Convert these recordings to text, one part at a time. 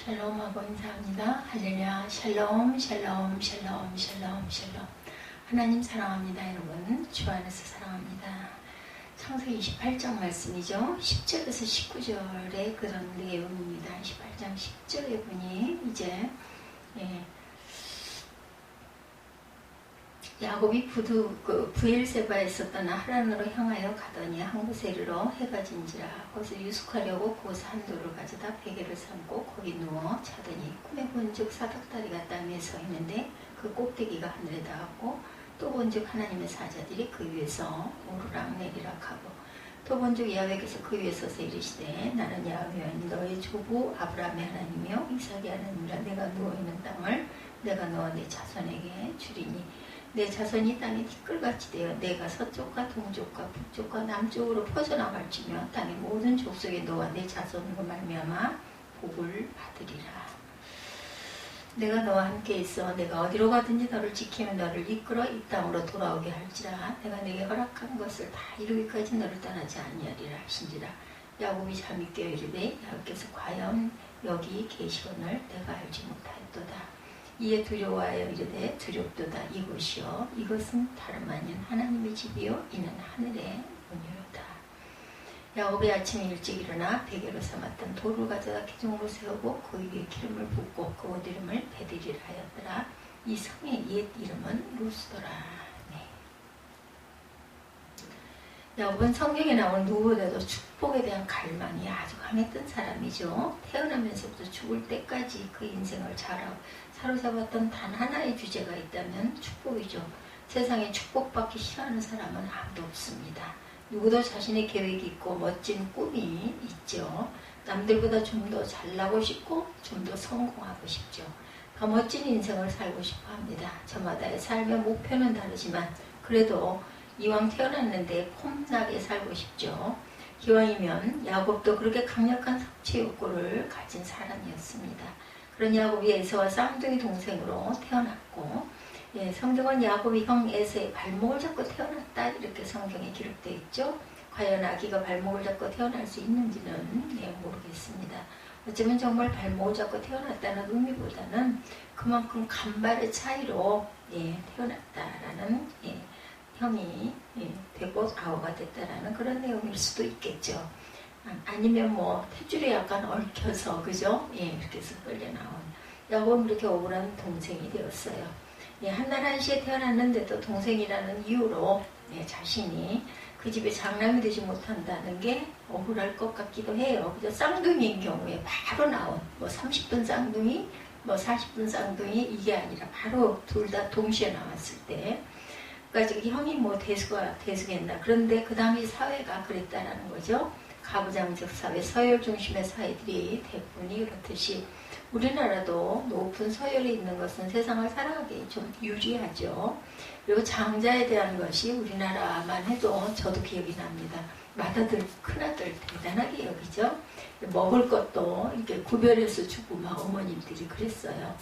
샬롬하고 인사합니다. 할렐루야. 샬롬 샬롬 샬롬 샬롬 샬롬. 하나님 사랑합니다. 여러분 주 안에서 사랑합니다. 창세기 28장 말씀이죠. 10절에서 19절의 그런 내용입니다. 28장 10절에 보니 이제 야곱이 부엘세바에 있었던 하란으로 향하여 가더니 한 곳에 이르러 해가 진지라. 거기서 유숙하려고 그곳에 한돌을 가져다 베개를 삼고 거기 누워 자더니 꿈에 본즉 사닥다리가 땅에 서 있는데 그 꼭대기가 하늘에 닿았고 또 본즉 하나님의 사자들이 그 위에서 오르락 내리락 하고 또 본즉 야훼께서 그 위에 서서 이르시되 나는 야훼니 너의 조부 아브라함의 하나님이요 이삭의 하나님이라. 내가 누워있는 땅을 내가 너와 내 자손에게 주리니 내 자손이 땅에 티끌같이 되어 내가 서쪽과 동쪽과 북쪽과 남쪽으로 퍼져나갈지며 땅의 모든 족속에 너와 내 자손으로 말미암아 복을 받으리라. 내가 너와 함께 있어 내가 어디로 가든지 너를 지키며 너를 이끌어 이 땅으로 돌아오게 할지라. 내가 내게 허락한 것을 다 이루기까지 너를 떠나지 아니하리라 하신지라. 야곱이 잠이 깨어 이르되 야곱께서 과연 여기 계시거늘 내가 알지 못하였도다. 이에 두려워하여 이르되 두렵도다. 이곳이요 이것은 다름 아닌 하나님의 집이요 이는 하늘의 문이로다. 야곱이 아침에 일찍 일어나 베개로 삼았던 돌을 가져다 기둥으로 세우고 그 위에 기름을 붓고 그 옷 이름을 베들이라 하였더라. 이 성의 옛 이름은 루스더라. 야곱은 성경에 나온 누구보다도 축복에 대한 갈망이 아주 강했던 사람이죠. 태어나면서부터 죽을 때까지 그 인생을 사로잡았던 단 하나의 주제가 있다면 축복이죠. 세상에 축복받기 싫어하는 사람은 아무도 없습니다. 누구도 자신의 계획이 있고 멋진 꿈이 있죠. 남들보다 좀 더 잘나고 싶고 좀 더 성공하고 싶죠. 더 멋진 인생을 살고 싶어 합니다. 저마다의 삶의 목표는 다르지만 그래도 이왕 태어났는데 폼나게 살고 싶죠. 기왕이면 야곱도 그렇게 강력한 성취 욕구를 가진 사람이었습니다. 그런 야곱이 에서와 쌍둥이 동생으로 태어났고 성경은 야곱이 형 에서의 발목을 잡고 태어났다 이렇게 성경에 기록되어 있죠. 과연 아기가 발목을 잡고 태어날 수 있는지는 모르겠습니다. 어쩌면 정말 발목을 잡고 태어났다는 의미보다는 그만큼 간발의 차이로 태어났다라는 형이 되고 아우가 됐다라는 그런 내용일 수도 있겠죠. 아니면 뭐 탯줄에 약간 얽혀서 그죠? 이렇게 해서 끌려 나온 야곱은 그렇게 억울한 동생이 되었어요. 한날 한시에 태어났는데도 동생이라는 이유로 자신이 그 집에 장남이 되지 못한다는 게 억울할 것 같기도 해요. 그죠? 쌍둥이인 경우에 바로 나온 뭐 30분 쌍둥이, 뭐 40분 쌍둥이 이게 아니라 바로 둘 다 동시에 나왔을 때 그러니까 형이 뭐 대수겠나. 그런데 그 당시 사회가 그랬다라는 거죠. 가부장적 사회, 서열 중심의 사회들이 대부분이 그렇듯이 우리나라도 높은 서열에 있는 것은 세상을 살아가기 좀 유리하죠. 그리고 장자에 대한 것이 우리나라만 해도 저도 기억이 납니다. 맏아들, 큰아들 대단하게 여기죠. 먹을 것도 이렇게 구별해서 주고 막 어머님들이 그랬어요.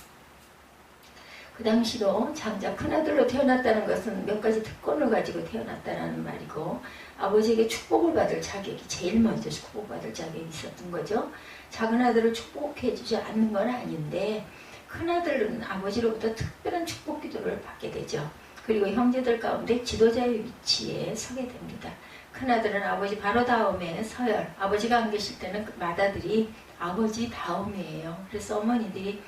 그 당시로 장자 큰아들로 태어났다는 것은 몇 가지 특권을 가지고 태어났다는 말이고 아버지에게 축복을 받을 자격이 제일 먼저 축복받을 자격이 있었던 거죠. 작은 아들을 축복해 주지 않는 건 아닌데 큰아들은 아버지로부터 특별한 축복 기도를 받게 되죠. 그리고 형제들 가운데 지도자의 위치에 서게 됩니다. 큰아들은 아버지 바로 다음에 서열, 아버지가 안 계실 때는 그 맏아들이 아버지 다음이에요. 그래서 어머니들이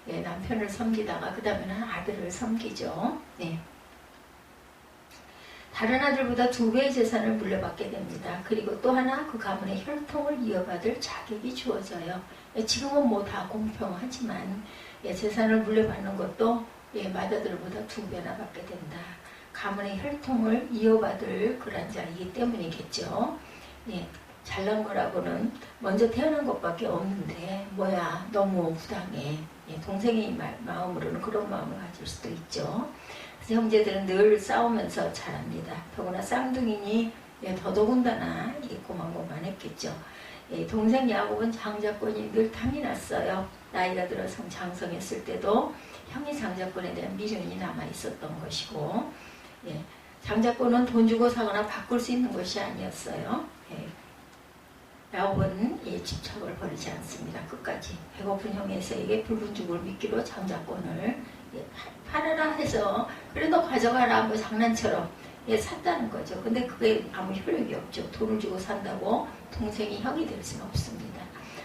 남편을 섬기다가 그 다음에는 아들을 섬기죠. 다른 아들보다 2배의 재산을 물려받게 됩니다. 그리고 또 하나 그 가문의 혈통을 이어받을 자격이 주어져요. 지금은 뭐 다 공평하지만 재산을 물려받는 것도 맏아들보다 2배나 받게 된다. 가문의 혈통을 이어받을 그런 자이기 때문이겠죠. 잘난 거라고는 먼저 태어난 것밖에 없는데 뭐야 너무 부당해. 동생의 마음으로는 그런 마음을 가질 수도 있죠. 그래서 형제들은 늘 싸우면서 자랍니다. 더구나 쌍둥이니 더더군다나 고만고만했겠죠. 동생 야곱은 장자권이 늘 탐이 났어요. 나이가 들어서 장성했을 때도 형이 장자권에 대한 미련이 남아있었던 것이고 장자권은 돈 주고 사거나 바꿀 수 있는 것이 아니었어요. 야곱은 이 집착을 버리지 않습니다. 끝까지 배고픈 형 에서에게 붉은 죽을 미끼로 장자권을 팔아라 해서 그래 너 가져가라 뭐 장난처럼 샀다는 거죠. 근데 그게 아무 효력이 없죠. 돈을 주고 산다고 동생이 형이 될 수는 없습니다.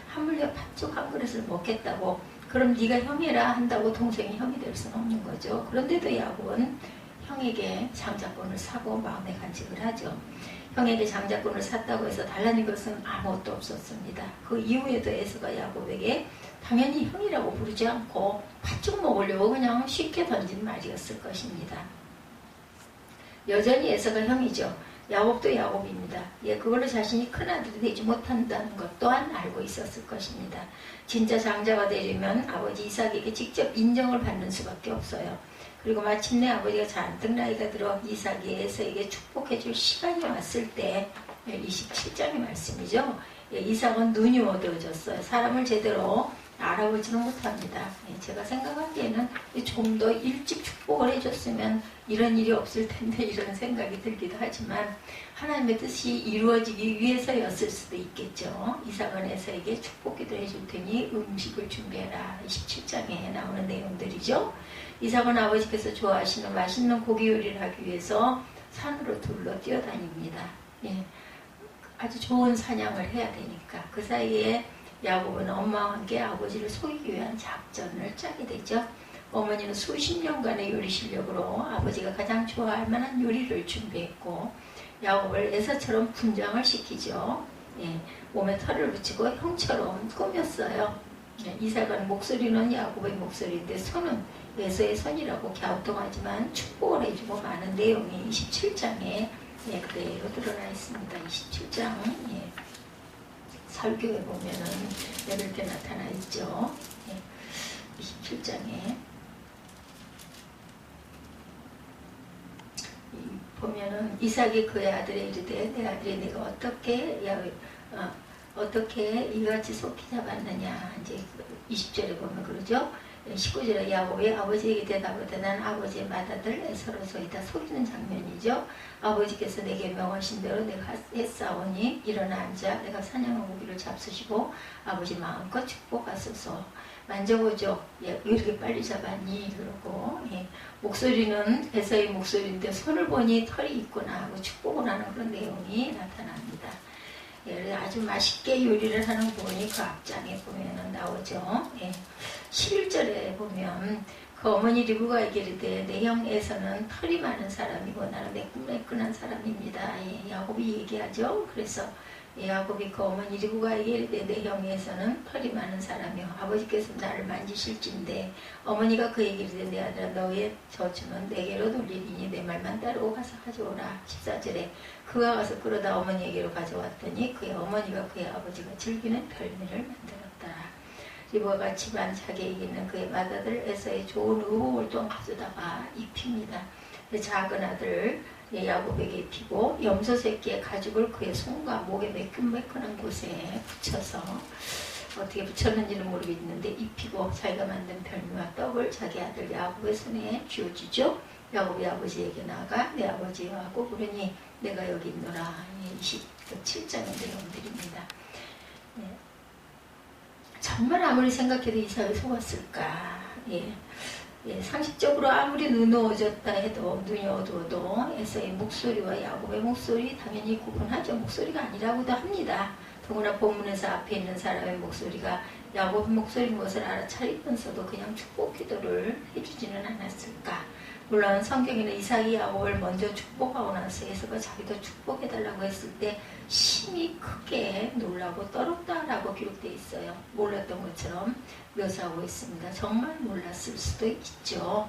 하물며 팥죽 한 그릇을 먹겠다고 그럼 네가 형이라 한다고 동생이 형이 될 수는 없는 거죠. 그런데도 야곱은 형에게 장자권을 사고 마음에 간직을 하죠. 형에게 장자권을 샀다고 해서 달라진 것은 아무것도 없었습니다. 그 이후에도 에서가 야곱에게 당연히 형이라고 부르지 않고 팥죽 먹으려고 그냥 쉽게 던진 말이었을 것입니다. 여전히 에서가 형이죠. 야곱도 야곱입니다. 그걸로 자신이 큰아들이 되지 못한다는 것 또한 알고 있었을 것입니다. 진짜 장자가 되려면 아버지 이삭에게 직접 인정을 받는 수밖에 없어요. 그리고 마침내 아버지가 잔뜩 나이가 들어 이삭이 에서에게 축복해줄 시간이 왔을 때 27장의 말씀이죠. 이삭은 눈이 어두워졌어요. 사람을 제대로 알아보지는 못합니다. 제가 생각하기에는 좀 더 일찍 축복을 해줬으면 이런 일이 없을 텐데 이런 생각이 들기도 하지만 하나님의 뜻이 이루어지기 위해서였을 수도 있겠죠. 이삭은 에서에게 축복기도 해줄 테니 음식을 준비해라. 27장에 나오는 내용들이죠. 이삭은 아버지께서 좋아하시는 맛있는 고기 요리를 하기 위해서 산으로 둘러 뛰어다닙니다. 아주 좋은 사냥을 해야 되니까 그 사이에 야곱은 엄마와 함께 아버지를 속이기 위한 작전을 짜게 되죠. 어머니는 수십 년간의 요리 실력으로 아버지가 가장 좋아할 만한 요리를 준비했고 야곱을 에서처럼 분장을 시키죠. 몸에 털을 붙이고 형처럼 꾸몄어요. 이삭은 목소리는 야곱의 목소리인데 손은 에서의 손이라고 갸우뚱하지만 축복을 해주고 많은 내용이 27장에 그대로 드러나 있습니다. 27장 설교에 보면은 이렇게 나타나 있죠. 27장에 보면은 이삭이 그의 아들에 이르되 내 아들이 내가 어떻게 이같이 속히 잡았느냐 이제 20절에 보면 그러죠. 19절에 야곱이 아버지에게 대답하되 난 아버지의 맏아들 에서로소이다 속이는 장면이죠. 아버지께서 내게 명하신 대로 내가 했사오니 일어나 앉아 내가 사냥한 고기를 잡수시고 아버지 마음껏 축복하소서. 만져보죠. 왜 이렇게 빨리 잡았니? 그러고 목소리는 에서의 목소리인데 손을 보니 털이 있구나 하고 축복을 하는 그런 내용이 나타납니다. 아주 맛있게 요리를 하는 부분이 그 앞장에 보면 나오죠. 11절에 보면 그 어머니 리브가에게 이르되 내 형 에서는 털이 많은 사람이고 나는 매끈매끈한 사람입니다. 야곱이 얘기하죠. 그래서 야곱이 그 어머니 리브가에게 이르되 내 형 에서는 털이 많은 사람이요 아버지께서 나를 만지실진데 어머니가 그에게 이르되 내 아들아 너의 저주는 내게로 돌리리니 내 말만 따르고 가서 가져오라. 14절에 그가 가서 끌어다 어머니에게로 가져왔더니 그의 어머니가 그의 아버지가 즐기는 별미를 만들었더라. 리브가가 집안 자기에게 있는 그의 맏아들 에서의 좋은 의복을 또 가져다가 입힙니다. 작은 아들 야곱에게 입히고 염소 새끼의 가죽을 그의 손과 목에 매끈매끈한 곳에 붙여서 어떻게 붙였는지는 모르겠는데 입히고 자기가 만든 별미와 떡을 자기 아들 야곱의 손에 쥐어주죠. 야곱이 아버지에게 나가 내 아버지하고 그러니 내가 여기 있노라. 27장의 내용들입니다. 정말 아무리 생각해도 이삭이 속았을까. 상식적으로 아무리 눈이 어졌다 해도 눈이 어두워도 에서의 목소리와 야곱의 목소리 당연히 구분하죠. 목소리가 아니라고도 합니다. 더구나 본문에서 앞에 있는 사람의 목소리가 야곱의 목소리인 것을 알아차리면서도 그냥 축복 기도를 해주지는 않았을까. 물론 성경에는 이삭이 야곱을 먼저 축복하고 나서 에서가 자기도 축복해달라고 했을 때 심히 크게 놀라고 떨었다라고 기록되어 있어요. 몰랐던 것처럼 묘사하고 있습니다. 정말 몰랐을 수도 있죠.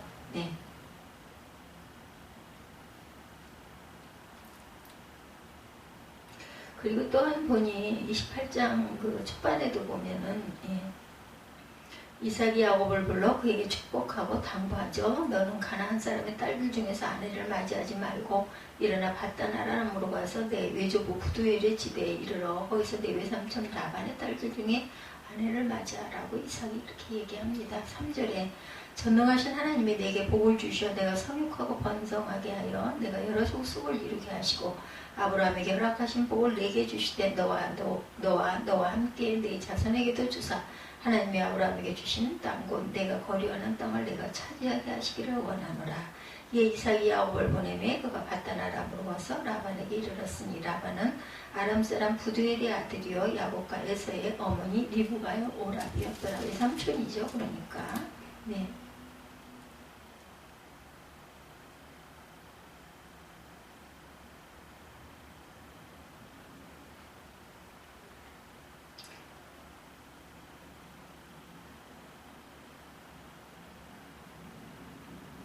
그리고 또한 보니 28장 그 초반에도 보면은 이삭이 야곱을 불러 그에게 축복하고 당부하죠. 너는 가나안 사람의 딸들 중에서 아내를 맞이하지 말고 일어나 바단 아람으로 가서 내 외조부 부두엘의 지대에 이르러 거기서 내 외삼촌 라반의 딸들 중에 아내를 맞이하라고 이삭이 이렇게 얘기합니다. 3절에 전능하신 하나님이 내게 복을 주시어 내가 성육하고 번성하게 하여 내가 여러 족속을 이루게 하시고 아브라함에게 허락하신 복을 내게 주시되 너와 함께 내 자손에게도 주사 하나님이 아브라함에게 주신 땅 곧 내가 거류하는 땅을 내가 차지하게 하시기를 원하노라. 이에 이삭이 야곱을 보내매 그가 바단 아람으로 와서 라반에게 이르렀으니 라반은 아람 사람 부두엘의 아들이요 야곱과 에서의 어머니 리브가요 오라비였더라. 삼촌이죠. 그러니까 네.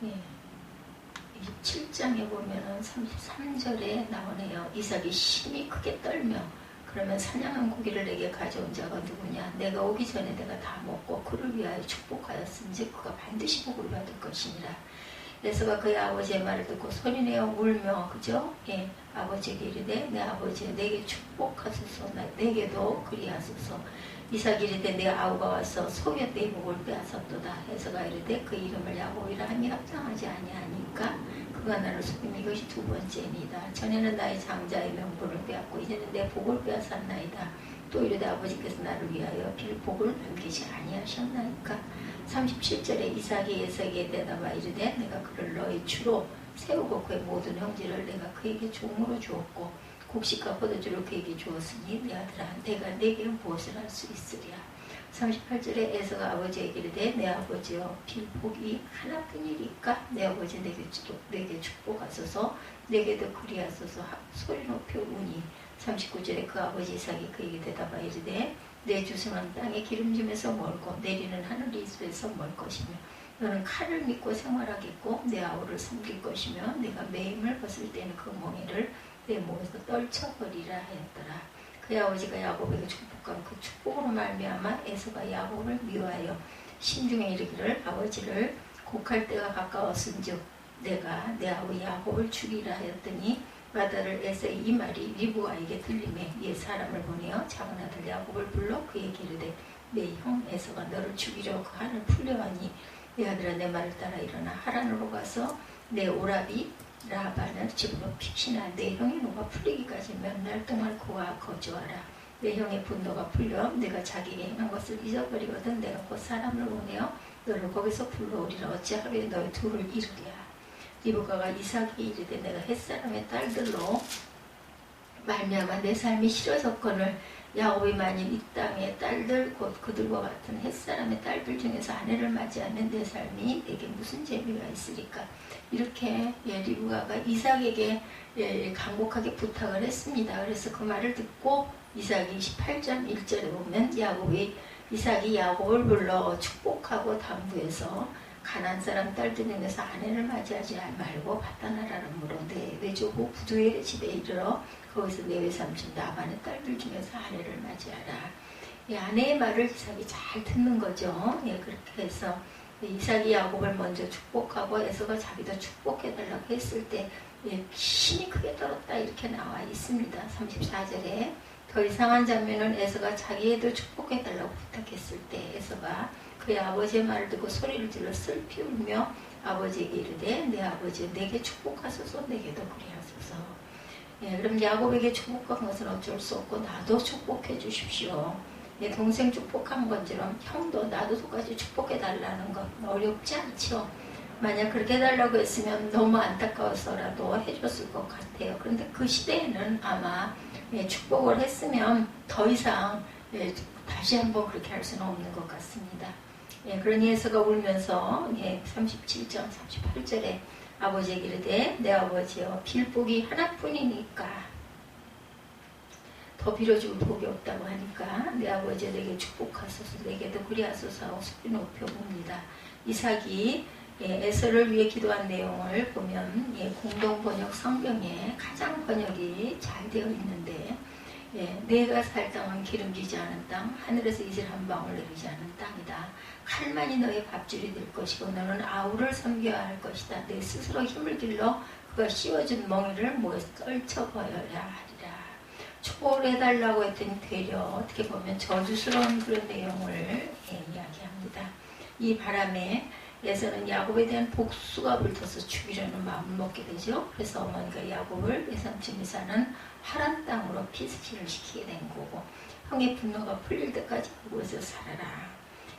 네. 27장에 보면은 33절에 나오네요. 이삭이 심히 크게 떨며 그러면 사냥한 고기를 내게 가져온 자가 누구냐? 내가 오기 전에 내가 다 먹고 그를 위하여 축복하였은즉 그가 반드시 복을 받을 것이니라. 에서가 그의 아버지의 말을 듣고 소리내어 울며 그죠? 예, 아버지에게 이르되 내 아버지 내게 축복하소서 내게도 그리하소서. 이삭이 이르되 내 아우가 와서 소유의 내 복을 빼앗았도다. 에서가 이르되 그 이름을 야곱이라 함이 합당하지 아니하니까 그가 나를 속임 이것이 두 번째니이다. 전에는 나의 장자의 명분을 빼앗고 이제는 내 복을 빼앗았나이다. 또 이르되 아버지께서 나를 위하여 빌 복을 남기지 아니하셨나이까. 37절에 이삭이 에서에게 대답하 이르되 내가 그를 너의 주로 세우고 그의 모든 형제를 내가 그에게 종으로 주었고 곡식과 포도주를 그에게 주었으니 내 아들아 내가 내게 무엇을 할 수 있으랴. 38절에 에서가 아버지에게 이르되 내 아버지여 빌 복이 하나뿐이니까 내 아버지 내게 축복하소서 내게도 그리하소서 소리 높여 우니. 39절에 그 아버지 이삭이 그에게 대답하여 이르되 내 주소는 땅의 기름짐에서 멀고 내리는 하늘 이슬에서 멀 것이며 너는 칼을 믿고 생활하겠고 내 아우를 섬길 것이며 내가 매임을 벗을 때는 그 멍에를 내 몸에서 떨쳐버리라 하였더라. 그의 아버지가 야곱에게 축복한 그 축복으로 말미암아 에서가 야곱을 미워하여 신중에 이르기를 아버지를 곡할 때가 가까웠은즉 내가 내 아우 야곱을 죽이라 하였더니 마다를 에서의 이 말이 리브가에게 들리매 이에 사람을 보내어 작은 아들 야곱을 불러 그에게 이르되 내 형 에서가 너를 죽이려 그 한을 풀려하니 내 아들아 내 말을 따라 일어나 하란으로 가서 내 오라비 라반을 집으로 픽시나 내 형의 노가 풀리기까지 몇 날 동안 그와 거주하라. 내 형의 분노가 풀려 내가 자기에게 행한 것을 잊어버리거든 내가 곧 사람을 보내어 너를 거기서 불러오리라. 어찌 하루에 너희 둘을 이루랴. 리브가가 이삭에게 이르되 내가 햇사람의 딸들로 말미암아 내 삶이 싫어졌거늘 야곱이 만일 이 땅의 딸들 곧 그들과 같은 햇사람의 딸들 중에서 아내를 맞이하면 내 삶이 내게 무슨 재미가 있으리까. 이렇게 리브가가 이삭에게 간곡하게 부탁을 했습니다. 그래서 그 말을 듣고 이삭이 28장 1절에 보면 이삭이 야곱을 불러 축복하고 당부해서 가나안 사람 딸들 중에서 아내를 맞이하지 말고 바단 아람으로 내 외조부 부두엘의 집에 이르러 거기서 내 외삼촌 라반의 딸들 중에서 아내를 맞이하라. 이 아내의 말을 이삭이 잘 듣는 거죠. 그렇게 해서 이삭이 야곱을 먼저 축복하고 에서가 자기도 축복해달라고 했을 때 힘이 크게 떨었다 이렇게 나와 있습니다. 34절에 더 이상한 장면은 에서가 자기에도 축복해달라고 부탁했을 때 에서가 그의 아버지의 말을 듣고 소리를 질러 슬피 울며 아버지에게 이르되 내 아버지 내게 축복하소서 내게도 그리하소서. 그럼 야곱에게 축복한 것은 어쩔 수 없고 나도 축복해 주십시오. 내 동생 축복한 것처럼 형도 나도 똑같이 축복해 달라는 건 어렵지 않죠. 만약 그렇게 해달라고 했으면 너무 안타까워서라도 해줬을 것 같아요. 그런데 그 시대에는 아마 축복을 했으면 더 이상 다시 한번 그렇게 할 수는 없는 것 같습니다. 그러니 에서가 울면서 37장 38절에 아버지에게 이르되 내 아버지여 빌복이 하나뿐이니까 더 빌어줄 복이 없다고 하니까 내 아버지 내게 축복하소서 내게도 그리하소서 하고 소리 높여 봅니다. 이삭이 에서를 위해 기도한 내용을 보면 공동 번역 성경에 가장 번역이 잘 되어 있는데 내가 살 땅은 기름지지 않은 땅 하늘에서 이슬 한 방울 내리지 않은 땅이다. 칼만이 너의 밥줄이 될 것이고 너는 아우를 섬겨야 할 것이다. 내 스스로 힘을 길러 그가 씌워준 멍에를 모여서 떨쳐버려야 하리라. 축복을 해달라고 했더니 되려 어떻게 보면 저주스러운 그런 내용을 이야기합니다. 이 바람에 에서는 야곱에 대한 복수가 불타서 죽이려는 마음을 먹게 되죠. 그래서 어머니가 야곱을 외삼촌 이사는 하란 땅으로 피스질을 시키게 된 거고, 형의 분노가 풀릴 때까지 그곳에서 살아라.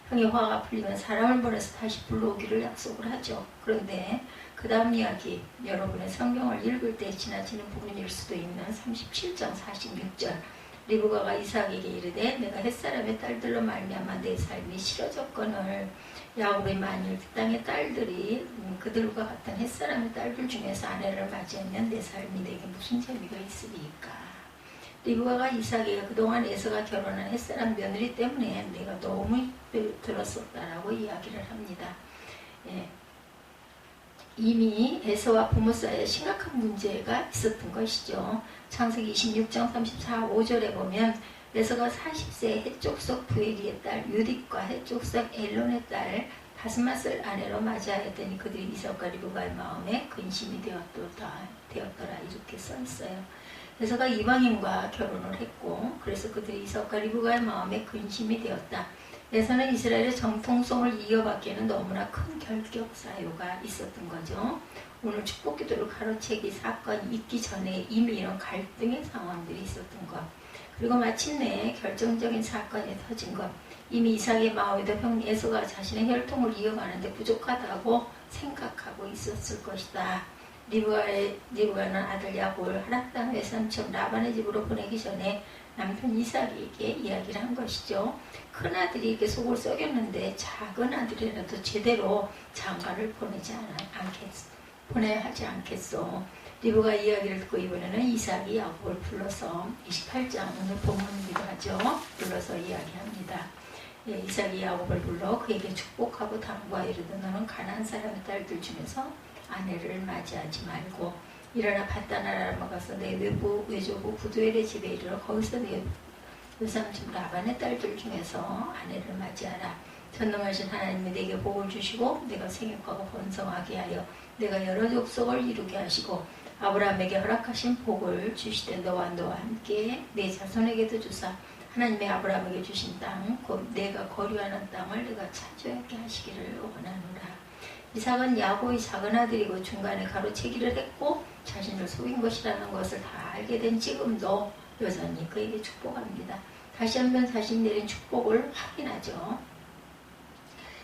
형의 화가 풀리면 사람을 보내서 다시 불러오기를 약속을 하죠. 그런데 그 다음 이야기, 여러분의 성경을 읽을 때 지나치는 부분일 수도 있는 37장 46절, 리브가가 이삭에게 이르되 내가 햇사람의 딸들로 말미암아 내 삶이 싫어졌거늘 야곱이 만일 그 땅의 딸들이 그들과 같은 햇사람의 딸들 중에서 아내를 맞이하면 내 삶이 내게 무슨 재미가 있으리까. 리브가가 이삭에게 그동안 에서가 결혼한 햇사람 며느리 때문에 내가 너무 들었었다라고 이야기를 합니다. 이미 에서와 부모 사이에 심각한 문제가 있었던 것이죠. 창세기 26장 34, 5절에 보면 에서가 40세 해족속 부엘리의 딸 유딕과 해족속 엘론의 딸 바스맛을 아내로 맞이하였더니 그들이 이삭과 리브가의 마음에 근심이 되었더라 이렇게 써있어요. 에서가 이방인과 결혼을 했고 그래서 그들이 이삭과 리브가의 마음에 근심이 되었다. 에서는 이스라엘의 정통성을 이어받기에는 너무나 큰 결격 사유가 있었던 거죠. 오늘 축복기도를 가로채기 사건이 있기 전에 이미 이런 갈등의 상황들이 있었던 것. 그리고 마침내 결정적인 사건이 터진 것. 이미 이삭의 마음에도 형 에서가 자신의 혈통을 이어가는데 부족하다고 생각하고 있었을 것이다. 리브가는 아들 야곱을 하란 땅 외삼촌 라반의 집으로 보내기 전에 남편 이삭에게 이야기를 한 것이죠. 큰아들이 이렇게 속을 썩였는데 작은 아들이라도 제대로 장가를 보내야 하지 않겠소. 리브가 이야기를 듣고 이번에는 이삭이 야곱을 불러서 28장 오늘 본문이기도 하죠. 불러서 이야기합니다. 이삭이 야곱을 불러 그에게 축복하고 당부하 이르되 너는 가나안 사람의 딸들 중에서 아내를 맞이하지 말고 일어나 밧단아라로 가서 내 외조부 부두엘의 집에 이르러 거기서 내 외삼촌 라반의 딸들 중에서 아내를 맞이하라. 전능하신 하나님이 내게 복을 주시고 내가 생육하고 번성하게 하여 내가 여러 족속을 이루게 하시고 아브라함에게 허락하신 복을 주시되 너와 함께 내 자손에게도 주사 하나님의 아브라함에게 주신 땅 곧 내가 거류하는 땅을 내가 차지하게 하시기를 원하노라. 이삭은 야곱의 작은 아들이고 중간에 가로채기를 했고 자신을 속인 것이라는 것을 다 알게 된 지금도 여전히 그에게 축복합니다. 다시 한번 자신이 내린 축복을 확인하죠.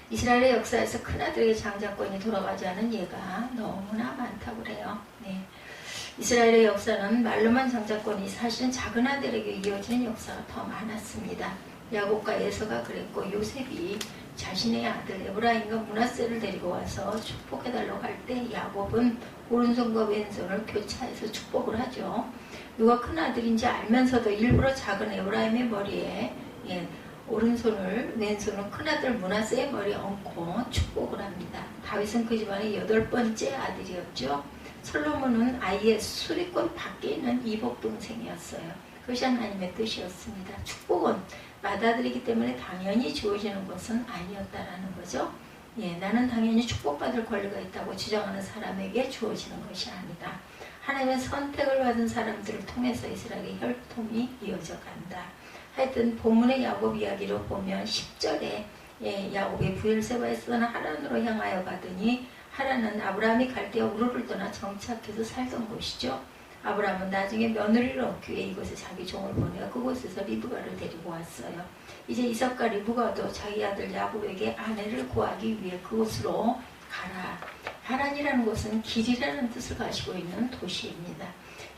이스라엘의 역사에서 큰아들에게 장자권이 돌아가지 않은 예가 너무나 많다고 그래요. 이스라엘의 역사는 말로만 장자권이 사실은 작은 아들에게 이어지는 역사가 더 많았습니다. 야곱과 에서가 그랬고 요셉이 자신의 아들 에브라임과 므낫세를 데리고 와서 축복해달라고 할 때 야곱은 오른손과 왼손을 교차해서 축복을 하죠. 누가 큰아들인지 알면서도 일부러 작은 에브라임의 머리에 오른손을 왼손은 큰아들 므낫세의 머리에 얹고 축복을 합니다. 다윗은 그 집안의 8번째 아들이었죠. 솔로몬은 아이의 수리권 밖에 있는 이복 동생이었어요. 그것이 하나님의 뜻이었습니다. 축복은 맏아들이기 때문에 당연히 주어지는 것은 아니었다라는 거죠. 나는 당연히 축복받을 권리가 있다고 주장하는 사람에게 주어지는 것이 아니다. 하나님의 선택을 받은 사람들을 통해서 이스라엘의 혈통이 이어져 간다. 하여튼 본문의 야곱 이야기로 보면 10절에 야곱이 브엘세바에서 떠나 하란으로 향하여 가더니 하란은 아브라함이 갈대아 우르를 떠나 정착해서 살던 곳이죠. 아브라함은 나중에 며느리를 얻기 위해 이곳에 자기 종을 보내어 그곳에서 리브가를 데리고 왔어요. 이제 이삭과 리브가도 자기 아들 야곱에게 아내를 구하기 위해 그곳으로 가라. 하란이라는 곳은 길이라는 뜻을 가지고 있는 도시입니다.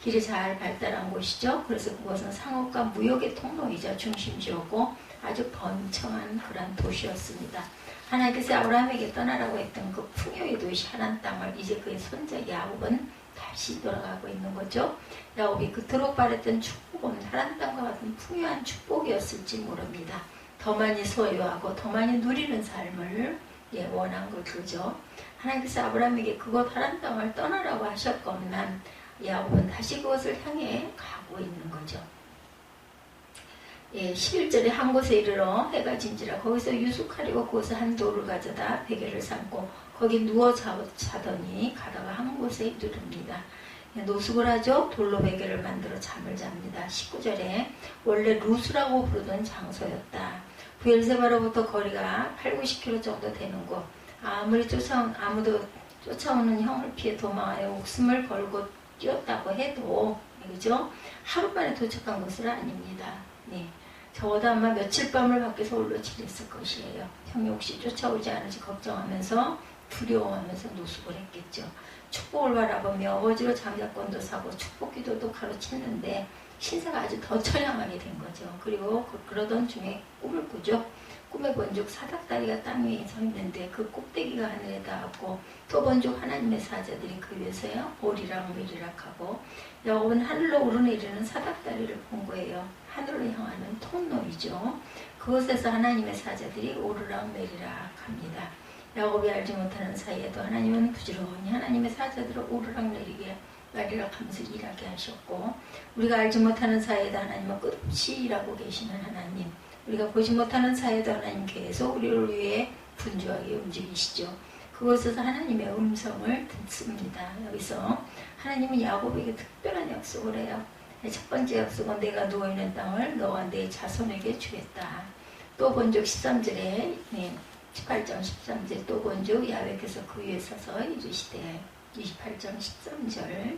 길이 잘 발달한 곳이죠. 그래서 그것은 상업과 무역의 통로이자 중심지였고 아주 번창한 그런 도시였습니다. 하나님께서 아브라함에게 떠나라고 했던 그 풍요의 도시 하란 땅을 이제 그의 손자 야곱은 다시 돌아가고 있는 거죠. 야곱이 그토록 바랬던 축복은 하란 땅과 같은 풍요한 축복이었을지 모릅니다. 더 많이 소유하고 더 많이 누리는 삶을 원한 거죠. 하나님께서 아브라함에게 그곳 하란 땅을 떠나라고 하셨건만 야곱은 다시 그것을 향해 가고 있는 거죠. 11절에 한 곳에 이르러 해가 진지라 거기서 유숙하려고 그곳에 한 돌을 가져다 베개를 삼고 거기 누워 자더니 가다가 한 곳에 이르릅니다. 노숙을 하죠. 돌로 베개를 만들어 잠을 잡니다. 19절에 원래 루스라고 부르던 장소였다. 부엘세바로부터 거리가 8, 90km 정도 되는 곳. 아무리 아무도 쫓아오는 형을 피해 도망하여 목숨을 걸고 뛰었다고 해도, 그죠? 하루 만에 도착한 것은 아닙니다. 네. 적어도 아마 며칠 밤을 밖에서 홀로 지냈을 것이에요. 형이 혹시 쫓아오지 않을지 걱정하면서 두려워하면서 노숙을 했겠죠. 축복을 바라보며 어거지로 장자권도 사고 축복기도도 가로챘는데 신세가 아주 더 처량하게 된 거죠. 그리고 그러던 중에 꿈을 꾸죠. 꿈에 본즉 사닥다리가 땅 위에 서 있는데 그 꼭대기가 하늘에 닿았고 또 본즉 하나님의 사자들이 그 위에서요 오리락 메리락하고 야곱은 하늘로 오르내리는 사닥다리를 본 거예요. 하늘로 향하는 통로이죠. 그곳에서 하나님의 사자들이 오르락 메리락 합니다. 야곱이 알지 못하는 사이에도 하나님은 부지런히 하나님의 사자들을 오르락 내리게 메리락 하면서 일하게 하셨고, 우리가 알지 못하는 사이에도 하나님은 끝없이 일하고 계시는 하나님, 우리가 보지 못하는 사이에도 하나님 계속 우리를 위해 분주하게 움직이시죠. 그곳에서 하나님의 음성을 듣습니다. 여기서 하나님은 야곱에게 특별한 약속을 해요. 첫 번째 약속은 내가 누워있는 땅을 너와 내 자손에게 주겠다. 또 본적 13절에 18장 13절 또 본적 야훼께서 그 위에 서서 이르시되 28장 13절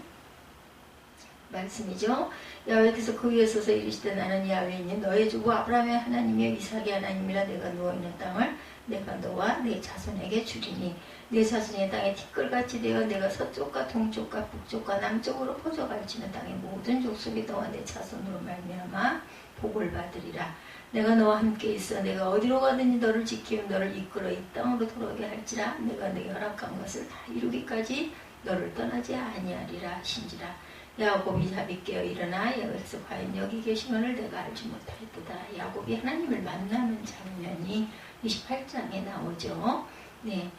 말씀이죠. 야훼께서 그 위에 서서 이르시되 나는 야훼이니 너의 주고 아브라함의 하나님이여 이삭의 하나님이라 내가 누워있는 땅을 내가 너와 내 자손에게 주리니 내 자손의 땅에 티끌같이 되어 내가 서쪽과 동쪽과 북쪽과 남쪽으로 퍼져갈지는 땅의 모든 족속이 너와 내 자손으로 말미암아 복을 받으리라. 내가 너와 함께 있어 내가 어디로 가든지 너를 지키며 너를 이끌어 이 땅으로 돌아오게 할지라. 내가 내게 허락한 것을 다 이루기까지 너를 떠나지 아니하리라 하신지라. 야곱이 잠이 깨어 일어나 야곱에서 과연 여기 계시면을 내가 알지 못하였도다. 야곱이 하나님을 만나는 장면이 28장에 나오죠. 네.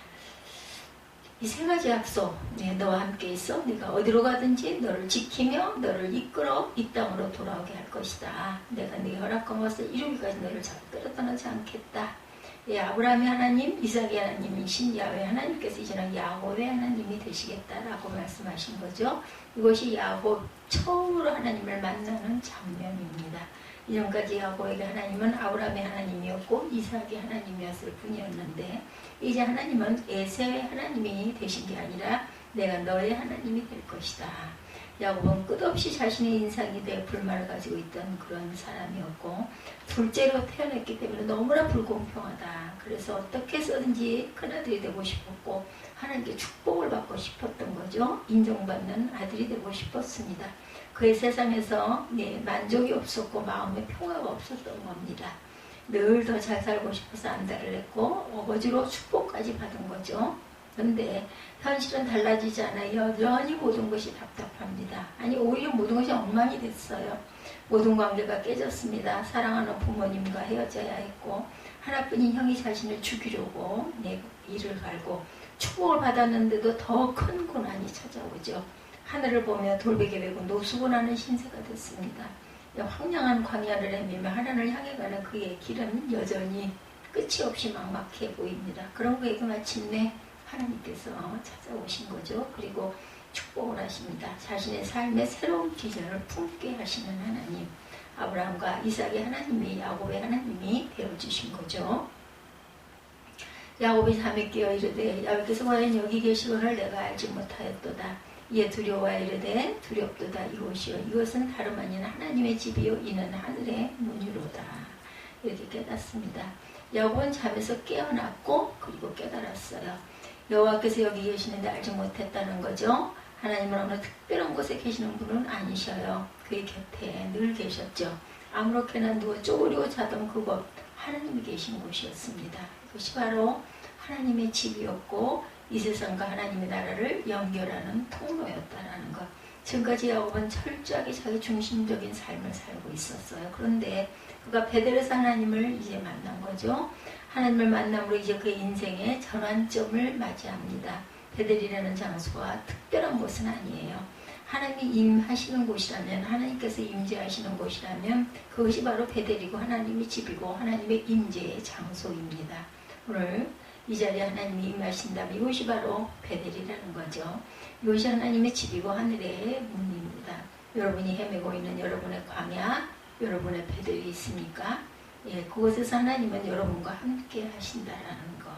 이 세 가지 약속, 너와 함께 있어 내가 어디로 가든지 너를 지키며 너를 이끌어 이 땅으로 돌아오게 할 것이다. 내가 네 허락한 것을 이루기까지 너를 절대로 떠나지 않겠다. 아브라함의 하나님, 이삭의 하나님이신 야훼 하나님께서 이제는 야곱의 하나님이 되시겠다라고 말씀하신 거죠. 이것이 야곱 처음으로 하나님을 만나는 장면입니다. 이전까지 야곱에게 하나님은 아브라함의 하나님이었고 이삭의 하나님이었을 뿐이었는데 이제 하나님은 에세의 하나님이 되신 게 아니라 내가 너의 하나님이 될 것이다. 야곱은 끝없이 자신의 인상에 대해 불만을 가지고 있던 그런 사람이었고 둘째로 태어났기 때문에 너무나 불공평하다. 그래서 어떻게 해서든지 큰아들이 되고 싶었고 하나님께 축복을 받고 싶었던 거죠. 인정받는 아들이 되고 싶었습니다. 그의 세상에서 만족이 없었고 마음의 평화가 없었던 겁니다. 늘 더 잘 살고 싶어서 안달을 냈고 어거지로 축복까지 받은 거죠. 그런데 현실은 달라지지 않아 여전히 모든 것이 답답합니다. 아니 오히려 모든 것이 엉망이 됐어요. 모든 관계가 깨졌습니다. 사랑하는 부모님과 헤어져야 했고 하나뿐인 형이 자신을 죽이려고 이를 갈고 축복을 받았는데도 더 큰 고난이 찾아오죠. 하늘을 보며 돌베개 메고 노숙을 하는 신세가 됐습니다. 황량한 광야를 헤매며 하나님을 향해 가는 그의 길은 여전히 끝이 없이 막막해 보입니다. 그런 그에게 마침내 하나님께서 찾아오신 거죠. 그리고 축복을 하십니다. 자신의 삶의 새로운 비전을 품게 하시는 하나님, 아브라함과 이삭의 하나님이 야곱의 하나님이 되어주신 거죠. 야곱이 잠에 깨어 이르되 야곱께서 과연 여기 계시거늘 내가 알지 못하였도다. 이에 두려워하 이르되 두렵도다. 이곳이요 이것은 다름 아닌 하나님의 집이요 이는 하늘의 문이로다. 이렇게 깨닫습니다. 야곱은 잠에서 깨어났고 그리고 깨달았어요. 여호와께서 여기 계시는데 알지 못했다는 거죠. 하나님은 어느 특별한 곳에 계시는 분은 아니셔요. 그의 곁에 늘 계셨죠. 아무렇게나 누워 쪼그리고 자던 그곳 하나님이 계신 곳이었습니다. 그것이 바로 하나님의 집이었고 이 세상과 하나님의 나라를 연결하는 통로였다라는 것. 지금까지 야곱은 철저하게 자기 중심적인 삶을 살고 있었어요. 그런데 그가 베델에서 하나님을 이제 만난 거죠. 하나님을 만남으로 이제 그의 인생의 전환점을 맞이합니다. 베델이라는 장소가 특별한 곳은 아니에요. 하나님이 임하시는 곳이라면, 하나님께서 임재하시는 곳이라면 그것이 바로 베델이고 하나님의 집이고 하나님의 임재의 장소입니다. 오늘 이 자리에 하나님이 임하신다면 이것이 바로 베델이라는 거죠. 이것이 하나님의 집이고 하늘의 문입니다. 여러분이 헤매고 있는 여러분의 광야, 여러분의 베델이 있습니까? 예, 그곳에서 하나님은 여러분과 함께 하신다라는 거.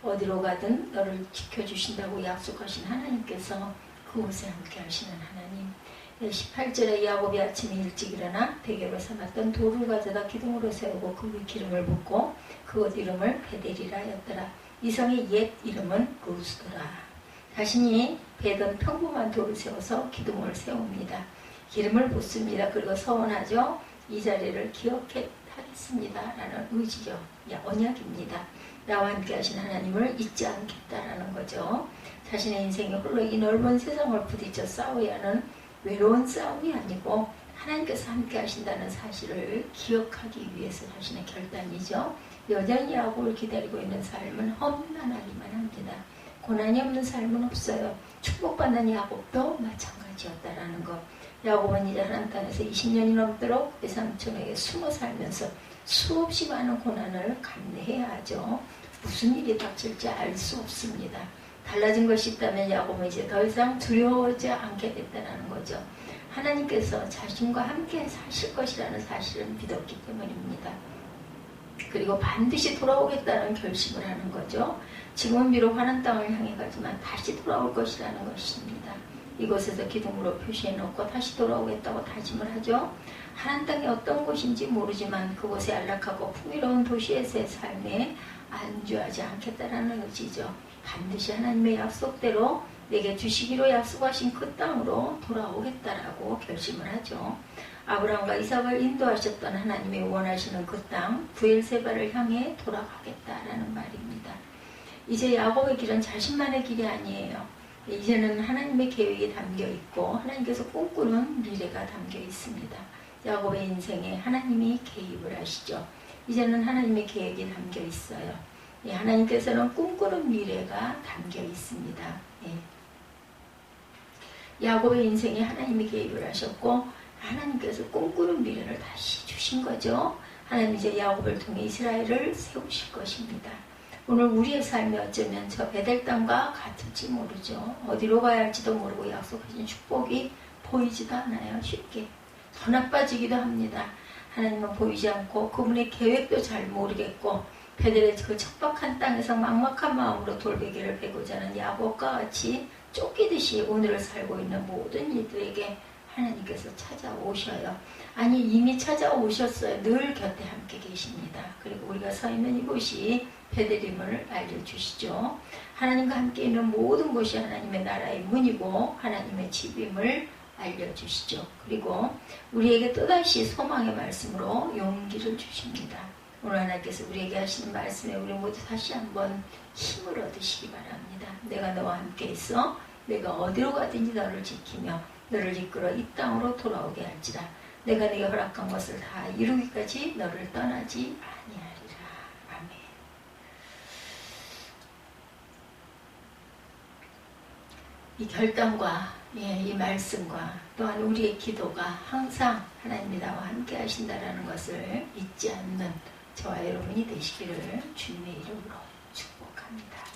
어디로 가든 너를 지켜주신다고 약속하신 하나님께서 그곳에 함께 하시는 하나님. 18절에 야곱이 아침에 일찍 일어나 베개로 삼았던 돌을 가져다 기둥으로 세우고 그 위에 기름을 붓고 그곳 이름을 베델이라 하였더라. 이 성의 옛 이름은 루스더라. 자신이 베던 평범한 돌을 세워서 기둥을 세웁니다. 기름을 붓습니다. 그리고 서원하죠. 이 자리를 기억하겠습니다. 라는 의지죠. 언약입니다. 나와 함께 하신 하나님을 잊지 않겠다라는 거죠. 자신의 인생이 홀로 이 넓은 세상을 부딪혀 싸워야 하는 외로운 싸움이 아니고 하나님께서 함께 하신다는 사실을 기억하기 위해서 자신의 결단이죠. 여전히 야곱을 기다리고 있는 삶은 험난하기만 합니다. 고난이 없는 삶은 없어요. 축복받는 야곱도 마찬가지였다라는 것. 야곱은 이제 하나님 땅에서 20년이 넘도록 외삼촌에게 숨어 살면서 수없이 많은 고난을 감내해야 하죠. 무슨 일이 닥칠지 알 수 없습니다. 달라진 것이 있다면 야곱은 이제 더 이상 두려워하지 않게 됐다는 거죠. 하나님께서 자신과 함께 사실 것이라는 사실을 믿었기 때문입니다. 그리고 반드시 돌아오겠다는 결심을 하는 거죠. 지금은 비록 환한 땅을 향해 가지만 다시 돌아올 것이라는 것입니다. 이곳에서 기둥으로 표시해놓고 다시 돌아오겠다고 다짐을 하죠. 하나님 땅이 어떤 곳인지 모르지만 그곳에 안락하고 풍요로운 도시에서의 삶에 안주하지 않겠다라는 의지죠. 반드시 하나님의 약속대로 내게 주시기로 약속하신 그 땅으로 돌아오겠다라고 결심을 하죠. 아브라함과 이삭을 인도하셨던 하나님의 원하시는 그 땅 브엘세바를 향해 돌아가겠다라는 말입니다. 이제 야곱의 길은 자신만의 길이 아니에요. 이제는 하나님의 계획이 담겨 있고 하나님께서 꿈꾸는 미래가 담겨 있습니다. 야곱의 인생에 하나님이 개입을 하시죠. 이제는 하나님의 계획이 담겨 있어요. 예, 하나님께서는 꿈꾸는 미래가 담겨 있습니다. 예. 야곱의 인생에 하나님이 개입을 하셨고 하나님께서 꿈꾸는 미래를 다시 주신 거죠. 하나님 이제 야곱을 통해 이스라엘을 세우실 것입니다. 오늘 우리의 삶이 어쩌면 저 베델 땅과 같을지 모르죠. 어디로 가야 할지도 모르고 약속하신 축복이 보이지도 않아요. 쉽게. 더 나빠지기도 합니다. 하나님은 보이지 않고 그분의 계획도 잘 모르겠고 베델의 그 척박한 땅에서 막막한 마음으로 돌베개를 베고자 하는 야곱과 같이 쫓기듯이 오늘을 살고 있는 모든 이들에게 하나님께서 찾아오셔요. 아니 이미 찾아오셨어요. 늘 곁에 함께 계십니다. 그리고 우리가 서 있는 이곳이 베델임을 알려주시죠. 하나님과 함께 있는 모든 곳이 하나님의 나라의 문이고 하나님의 집임을 알려주시죠. 그리고 우리에게 또다시 소망의 말씀으로 용기를 주십니다. 오늘 하나님께서 우리에게 하시는 말씀에 우리 모두 다시 한번 힘을 얻으시기 바랍니다. 내가 너와 함께 있어 내가 어디로 가든지 너를 지키며 너를 이끌어 이 땅으로 돌아오게 할지라. 내가 네게 허락한 것을 다 이루기까지 너를 떠나지 아니하리라. 아멘. 이 결단과 이 말씀과 또한 우리의 기도가 항상 하나님이 나와 함께 하신다라는 것을 잊지 않는 저와 여러분이 되시기를 주님의 이름으로 축복합니다.